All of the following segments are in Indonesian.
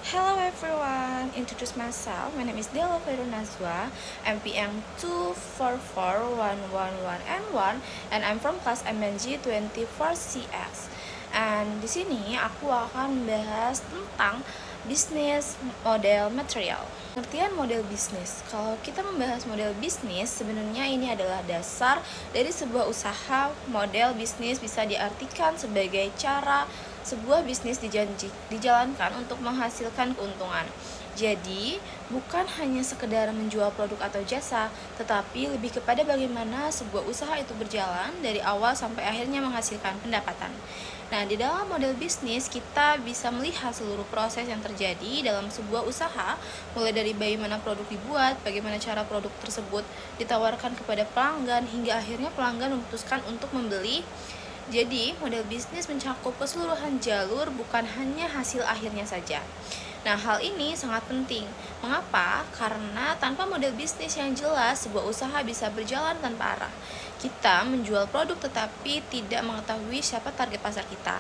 Hello everyone, introduce myself. My name is Dela Nazwa, MPM 2441111N1, and I'm from class MNG 24CX. And di sini aku akan membahas tentang bisnis model material. Pengertian model bisnis. Kalau kita membahas model bisnis, sebenarnya ini adalah dasar dari sebuah usaha. Model bisnis bisa diartikan sebagai cara sebuah bisnis dijalankan untuk menghasilkan keuntungan. Jadi, bukan hanya sekedar menjual produk atau jasa, tetapi lebih kepada bagaimana sebuah usaha itu berjalan dari awal sampai akhirnya menghasilkan pendapatan. Nah, di dalam model bisnis, kita bisa melihat seluruh proses yang terjadi dalam sebuah usaha, mulai dari bagaimana produk dibuat, bagaimana cara produk tersebut ditawarkan kepada pelanggan, hingga akhirnya pelanggan memutuskan untuk membeli. Jadi, model bisnis mencakup keseluruhan jalur, bukan hanya hasil akhirnya saja. Nah, hal ini sangat penting. Mengapa? Karena tanpa model bisnis yang jelas, sebuah usaha bisa berjalan tanpa arah. Kita menjual produk tetapi tidak mengetahui siapa target pasar kita,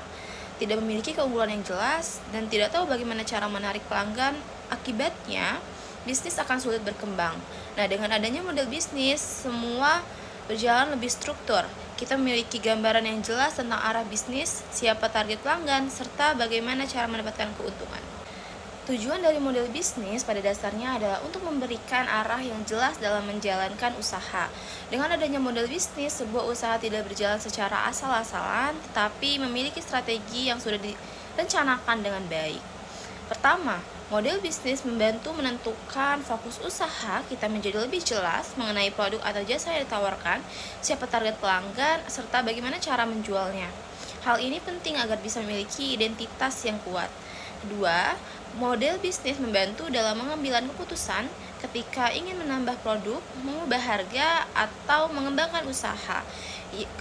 tidak memiliki keunggulan yang jelas, dan tidak tahu bagaimana cara menarik pelanggan. Akibatnya, bisnis akan sulit berkembang. Nah, dengan adanya model bisnis, semua berjalan lebih struktur. Kita memiliki gambaran yang jelas tentang arah bisnis, siapa target pelanggan, serta bagaimana cara mendapatkan keuntungan. Tujuan dari model bisnis pada dasarnya adalah untuk memberikan arah yang jelas dalam menjalankan usaha. Dengan adanya model bisnis, sebuah usaha tidak berjalan secara asal-asalan, tetapi memiliki strategi yang sudah direncanakan dengan baik. Pertama, model bisnis membantu menentukan fokus usaha. Kita menjadi lebih jelas mengenai produk atau jasa yang ditawarkan, siapa target pelanggan, serta bagaimana cara menjualnya. Hal ini penting agar bisa memiliki identitas yang kuat. Kedua, model bisnis membantu dalam pengambilan keputusan ketika ingin menambah produk, mengubah harga, atau mengembangkan usaha.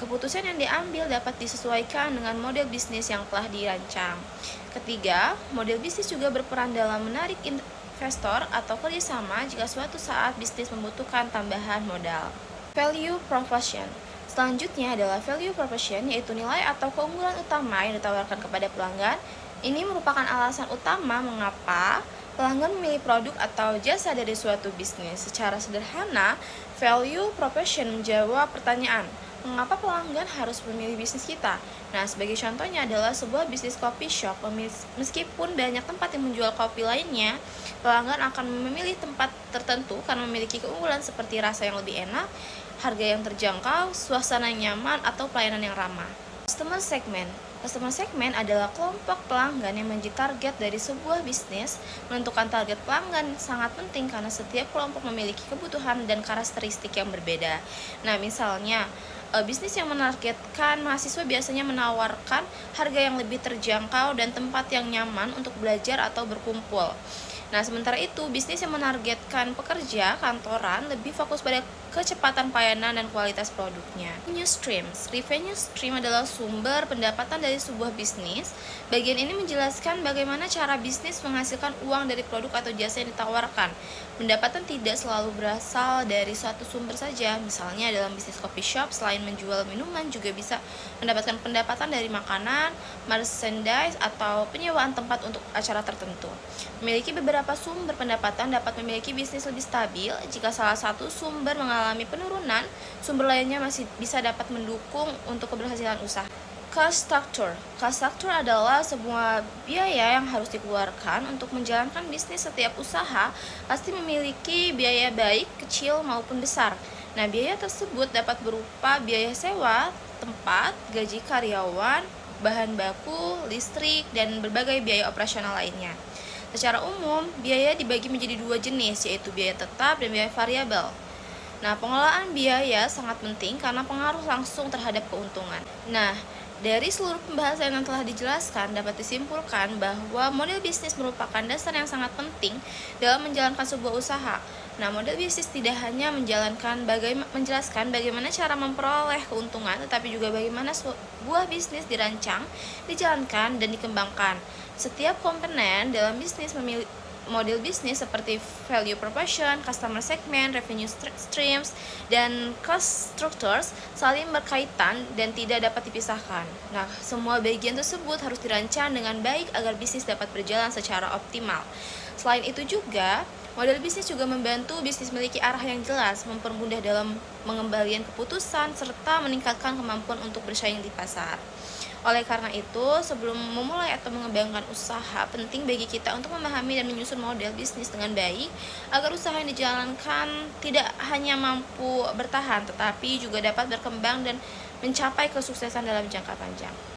Keputusan yang diambil dapat disesuaikan dengan model bisnis yang telah dirancang. Ketiga, model bisnis juga berperan dalam menarik investor atau kerjasama jika suatu saat bisnis membutuhkan tambahan modal. Value proposition. Selanjutnya adalah value proposition, yaitu nilai atau keunggulan utama yang ditawarkan kepada pelanggan. Ini merupakan alasan utama mengapa pelanggan memilih produk atau jasa dari suatu bisnis. Secara sederhana, value proposition menjawab pertanyaan, mengapa pelanggan harus memilih bisnis kita? Nah, sebagai contohnya adalah sebuah bisnis coffee shop. Meskipun banyak tempat yang menjual kopi lainnya, pelanggan akan memilih tempat tertentu karena memiliki keunggulan seperti rasa yang lebih enak, harga yang terjangkau, suasana yang nyaman, atau pelayanan yang ramah. Customer segment. Customer segment adalah kelompok pelanggan yang menjadi target dari sebuah bisnis. Menentukan target pelanggan sangat penting karena setiap kelompok memiliki kebutuhan dan karakteristik yang berbeda. Nah, misalnya, bisnis yang menargetkan mahasiswa biasanya menawarkan harga yang lebih terjangkau dan tempat yang nyaman untuk belajar atau berkumpul. Nah, sementara itu, bisnis yang menargetkan pekerja kantoran lebih fokus pada kecepatan pelayanan dan kualitas produknya. Revenue streams. Revenue stream adalah sumber pendapatan dari sebuah bisnis. Bagian ini menjelaskan bagaimana cara bisnis menghasilkan uang dari produk atau jasa yang ditawarkan. Pendapatan tidak selalu berasal dari satu sumber saja. Misalnya dalam bisnis coffee shop, selain menjual minuman, juga bisa mendapatkan pendapatan dari makanan, merchandise, atau penyewaan tempat untuk acara tertentu. Memiliki beberapa sumber pendapatan dapat memiliki bisnis lebih stabil. Jika salah satu sumber mengalami penurunan, sumber lainnya masih bisa dapat mendukung untuk keberhasilan usaha. Cost structure. Cost structure adalah sebuah biaya yang harus dikeluarkan untuk menjalankan bisnis. Setiap usaha pasti memiliki biaya baik, kecil maupun besar. Nah, biaya tersebut dapat berupa biaya sewa tempat, gaji karyawan, bahan baku, listrik, dan berbagai biaya operasional lainnya. Secara umum, biaya dibagi menjadi dua jenis, yaitu biaya tetap dan biaya variabel. Nah, pengelolaan biaya sangat penting karena pengaruh langsung terhadap keuntungan. Nah, dari seluruh pembahasan yang telah dijelaskan, dapat disimpulkan bahwa model bisnis merupakan dasar yang sangat penting dalam menjalankan sebuah usaha. Nah, model bisnis tidak hanya menjelaskan bagaimana cara memperoleh keuntungan, tetapi juga bagaimana sebuah bisnis dirancang, dijalankan, dan dikembangkan. Setiap komponen dalam bisnis model bisnis seperti value proposition, customer segment, revenue streams, dan cost structures saling berkaitan dan tidak dapat dipisahkan. Nah, semua bagian tersebut harus dirancang dengan baik agar bisnis dapat berjalan secara optimal. Selain itu juga, model bisnis juga membantu bisnis memiliki arah yang jelas, mempermudah dalam pengembalian keputusan, serta meningkatkan kemampuan untuk bersaing di pasar. Oleh karena itu, sebelum memulai atau mengembangkan usaha, penting bagi kita untuk memahami dan menyusun model bisnis dengan baik agar usaha yang dijalankan tidak hanya mampu bertahan, tetapi juga dapat berkembang dan mencapai kesuksesan dalam jangka panjang.